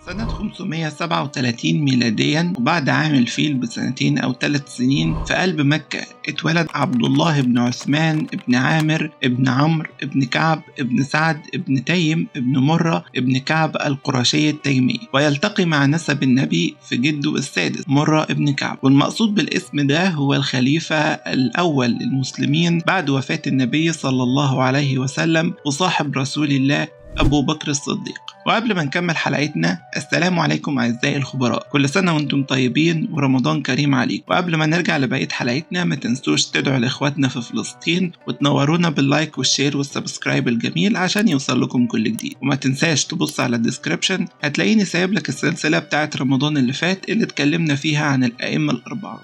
سنة 537 ميلاديا، وبعد عام الفيل بسنتين أو 3 سنين، في قلب مكة اتولد عبد الله بن عثمان بن عامر بن عمرو بن كعب بن سعد بن تيم بن مرة بن كعب القرشي التيمي، ويلتقي مع نسب النبي في جده السادس مرة بن كعب. والمقصود بالاسم ده هو الخليفة الأول للمسلمين بعد وفاة النبي صلى الله عليه وسلم، وصاحب رسول الله أبو بكر الصديق. وقبل ما نكمل حلقتنا، السلام عليكم أعزائي الخبراء، كل سنة وانتم طيبين ورمضان كريم عليكم. وقبل ما نرجع لبقية حلقتنا، ما تنسوش تدعوا لإخواتنا في فلسطين وتنورونا باللايك والشير والسبسكرايب الجميل عشان يوصل لكم كل جديد. وما تنساش تبص على الديسكريبشن، هتلاقيني سايب لك السلسلة بتاعت رمضان اللي فات اللي اتكلمنا فيها عن الأئمة الأربعة.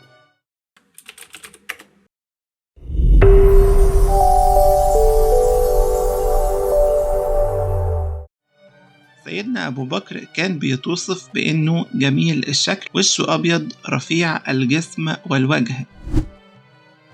سيدنا أبو بكر كان بيتوصف بأنه جميل الشكل، وشه أبيض رفيع الجسم والوجه،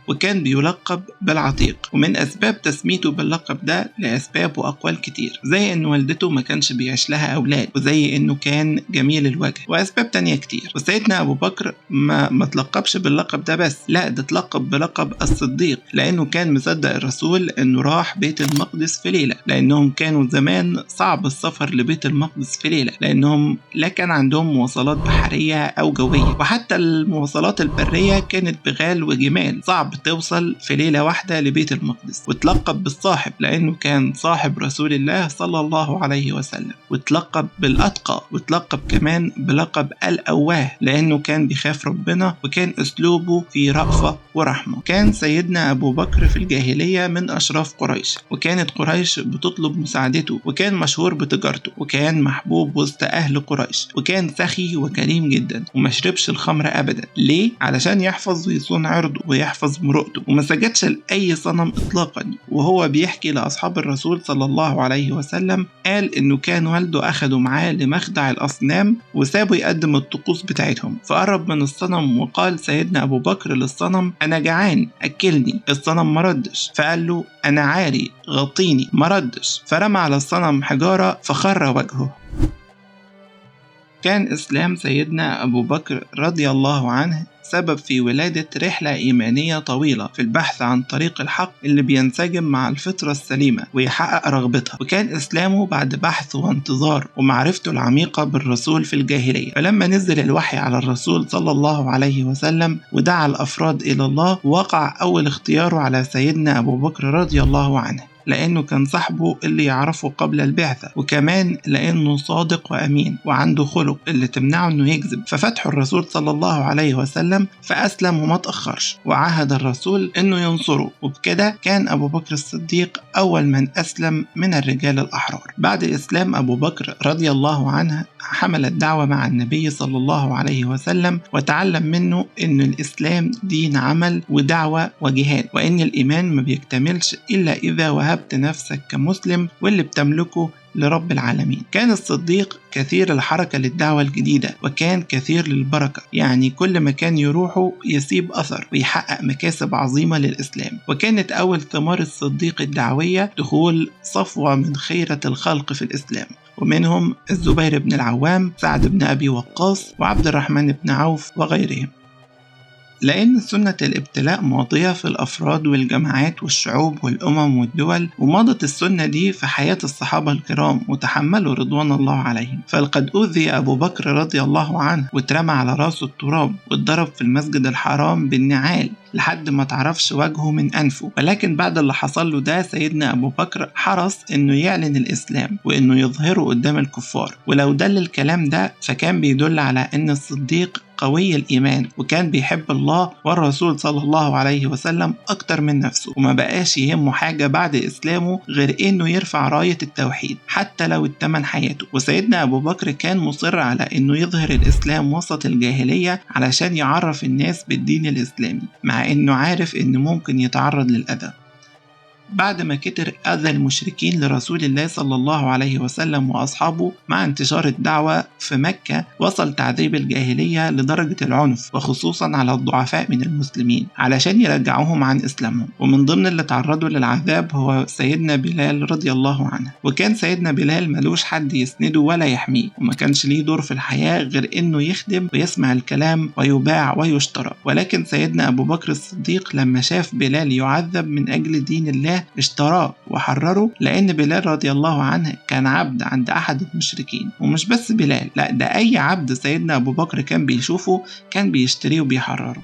وكان بيلقب بالعتيق. ومن أسباب تسميته باللقب ده لأسباب وأقوال كتير، زي إن والدته ما كانش بيعيش لها أولاد، وزي إنه كان جميل الوجه، وأسباب تانية كتير. وسيدنا أبو بكر ما تلقبش باللقب ده بس، لا، ده تلقب بلقب الصديق، لأنه كان مصدق الرسول إنه راح بيت المقدس في ليلة، لأنهم كانوا زمان صعب السفر لبيت المقدس في ليلة، لأنهم لا كان عندهم مواصلات بحرية أو جوية، وحتى المواصلات البرية كانت بغال وجمال، صعب توصل في ليلة واحدة لبيت المقدس. وتلقب بالصاحب لأنه كان صاحب رسول الله صلى الله عليه وسلم، وتلقب بالأتقى، وتلقب كمان بلقب الأواه لأنه كان بيخاف ربنا، وكان أسلوبه في رأفة ورحمة. كان سيدنا أبو بكر في الجاهلية من أشراف قريش، وكانت قريش بتطلب مساعدته، وكان مشهور بتجارته، وكان محبوب وسط أهل قريش، وكان سخي وكريم جدا، ومشربش الخمر أبدا. ليه؟ علشان يحفظ ويصون عرضه ويحفظ مرؤته، وما سجدش لأي صنم إطلاقا. وهو بيحكي لأصحاب الرسول صلى الله عليه وسلم، قال إنه كان والده أخده معاه لمخدع الأصنام وسابه يقدم الطقوس بتاعتهم، فقرب من الصنم وقال سيدنا أبو بكر للصنم: أنا جعان أكلني. الصنم مردش، فقال له: أنا عاري غطيني. مردش، فرمى على الصنم حجارة فخر وجهه. كان إسلام سيدنا أبو بكر رضي الله عنه سبب في ولادة رحلة إيمانية طويلة في البحث عن طريق الحق اللي بينسجم مع الفطرة السليمة ويحقق رغبتها. وكان إسلامه بعد بحث وانتظار ومعرفته العميقة بالرسول في الجاهلية. فلما نزل الوحي على الرسول صلى الله عليه وسلم ودعا الأفراد إلى الله، وقع أول اختياره على سيدنا أبو بكر رضي الله عنه، لأنه كان صاحبه اللي يعرفه قبل البعثة، وكمان لأنه صادق وأمين وعنده خلق اللي تمنعه أنه يكذب. ففتح الرسول صلى الله عليه وسلم فأسلم وما تأخرش، وعهد الرسول أنه ينصره، وبكده كان أبو بكر الصديق أول من أسلم من الرجال الأحرار. بعد إسلام أبو بكر رضي الله عنه، حمل الدعوة مع النبي صلى الله عليه وسلم، وتعلم منه أن الإسلام دين عمل ودعوة وجهاد، وأن الإيمان ما بيكتملش إلا إذا وهبت نفسك كمسلم واللي بتملكه لرب العالمين. كان الصديق كثير الحركة للدعوة الجديدة، وكان كثير للبركة، يعني كل مكان يروحه يسيب أثر ويحقق مكاسب عظيمة للإسلام. وكانت أول ثمار الصديق الدعوية دخول صفوة من خيرة الخلق في الإسلام، ومنهم الزبير بن العوام، سعد بن أبي وقاص، وعبد الرحمن بن عوف وغيرهم. لأن سنة الابتلاء ماضية في الأفراد والجماعات والشعوب والأمم والدول، ومضت السنة دي في حياة الصحابة الكرام وتحملوا رضوان الله عليهم. فلقد أوذي أبو بكر رضي الله عنه واترمى على راسه التراب، واتضرب في المسجد الحرام بالنعال لحد ما تعرفش وجهه من أنفه. ولكن بعد اللي حصل له ده، سيدنا أبو بكر حرص إنه يعلن الإسلام وإنه يظهره قدام الكفار. ولو دل الكلام ده فكان بيدل على إن الصديق قوي الإيمان، وكان بيحب الله والرسول صلى الله عليه وسلم أكتر من نفسه، وما بقاش يهمه حاجة بعد إسلامه غير إنه يرفع راية التوحيد حتى لو اتمن حياته. وسيدنا أبو بكر كان مصر على إنه يظهر الإسلام وسط الجاهلية علشان يعرف الناس بالدين الإسلامي، مع إنه عارف إنه ممكن يتعرض للأذى. بعد ما كتر أذى المشركين لرسول الله صلى الله عليه وسلم وأصحابه مع انتشار الدعوة في مكة، وصل تعذيب الجاهلية لدرجة العنف، وخصوصا على الضعفاء من المسلمين علشان يرجعوهم عن إسلامهم. ومن ضمن اللي تعرضوا للعذاب هو سيدنا بلال رضي الله عنه. وكان سيدنا بلال ملوش حد يسنده ولا يحميه، وما كانش ليه دور في الحياة غير إنه يخدم ويسمع الكلام ويباع ويشترى. ولكن سيدنا أبو بكر الصديق لما شاف بلال يعذب من أجل دين الله اشتراه وحرره، لأن بلال رضي الله عنه كان عبد عند أحد المشركين. ومش بس بلال، لا ده أي عبد سيدنا أبو بكر كان بيشوفه كان بيشتريه وبيحرره.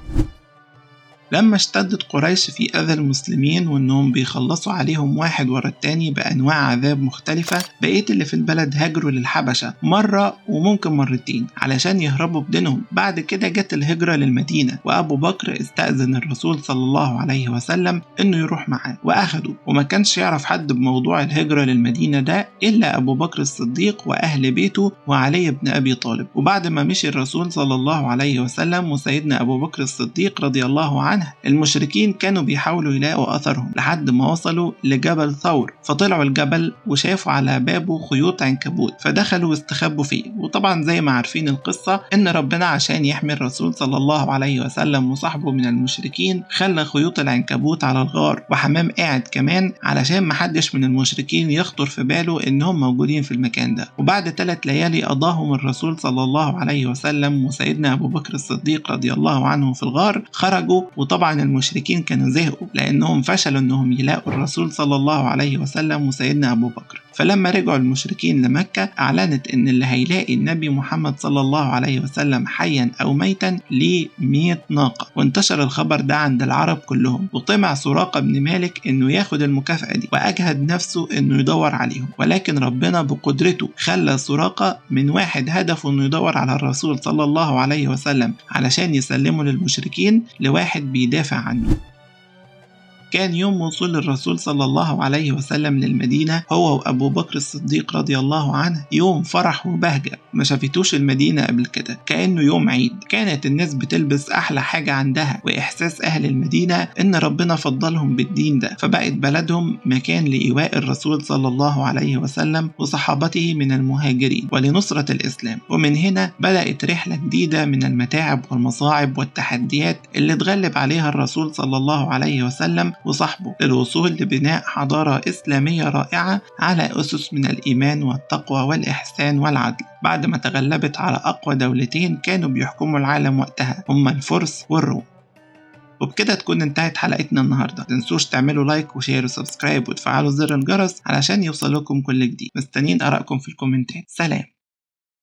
لما اشتدت قريش في أذى المسلمين وإنهم بيخلصوا عليهم واحد ورا التاني بأنواع عذاب مختلفة، بقية اللي في البلد هاجروا للحبشة مرة وممكن مرتين علشان يهربوا بدينهم. بعد كده جت الهجرة للمدينة، وأبو بكر استأذن الرسول صلى الله عليه وسلم إنه يروح معاه وأخده. وما كانش يعرف حد بموضوع الهجرة للمدينة ده إلا أبو بكر الصديق وأهل بيته وعلي بن أبي طالب. وبعد ما مشي الرسول صلى الله عليه وسلم وسيدنا أبو بكر الصديق رضي الله عنه، المشركين كانوا بيحاولوا يلاقوا أثرهم لحد ما وصلوا لجبل ثور. فطلعوا الجبل وشافوا على بابه خيوط عنكبوت، فدخلوا واستخبوا فيه. وطبعا زي ما عارفين القصة إن ربنا عشان يحمي الرسول صلى الله عليه وسلم وصحبه من المشركين خلى خيوط العنكبوت على الغار، وحمام قاعد كمان علشان محدش من المشركين يخطر في باله إنهم موجودين في المكان ده. وبعد 3 ليالي قضاهم الرسول صلى الله عليه وسلم وسيدنا أبو بكر الصديق رضي الله عنه في الغار. خرجوا، وطبعا المشركين كانوا زهقوا لأنهم فشلوا أنهم يلاقوا الرسول صلى الله عليه وسلم وسيدنا أبو بكر. فلما رجعوا المشركين لمكة أعلنت إن اللي هيلاقي النبي محمد صلى الله عليه وسلم حيا أو ميتا ليه 100 ناقة. وانتشر الخبر ده عند العرب كلهم، وطمع سراقة بن مالك إنه ياخد المكافأة دي، وأجهد نفسه إنه يدور عليهم. ولكن ربنا بقدرته خلى سراقة من واحد هدفه إنه يدور على الرسول صلى الله عليه وسلم علشان يسلمه للمشركين لواحد بيدافع عنه. كان يوم وصول الرسول صلى الله عليه وسلم للمدينة هو وأبو بكر الصديق رضي الله عنه يوم فرح وبهجة ما شافتوش المدينة قبل كده، كأنه يوم عيد. كانت الناس بتلبس أحلى حاجة عندها، وإحساس أهل المدينة إن ربنا فضلهم بالدين ده، فبقت بلدهم مكان لإيواء الرسول صلى الله عليه وسلم وصحابته من المهاجرين ولنصرة الإسلام. ومن هنا بدأت رحلة جديدة من المتاعب والمصاعب والتحديات اللي اتغلب عليها الرسول صلى الله عليه وسلم وصحبه للوصول لبناء حضارة إسلامية رائعة على أسس من الإيمان والتقوى والإحسان والعدل، بعد ما تغلبت على أقوى دولتين كانوا بيحكموا العالم وقتها، هما الفرس والروم. وبكده تكون انتهت حلقتنا النهاردة. متنسوش تعملوا لايك وشير وسبسكرايب وتفعلوا زر الجرس علشان يوصلكم كل جديد. مستنيين آرائكم في الكومنتات. سلام.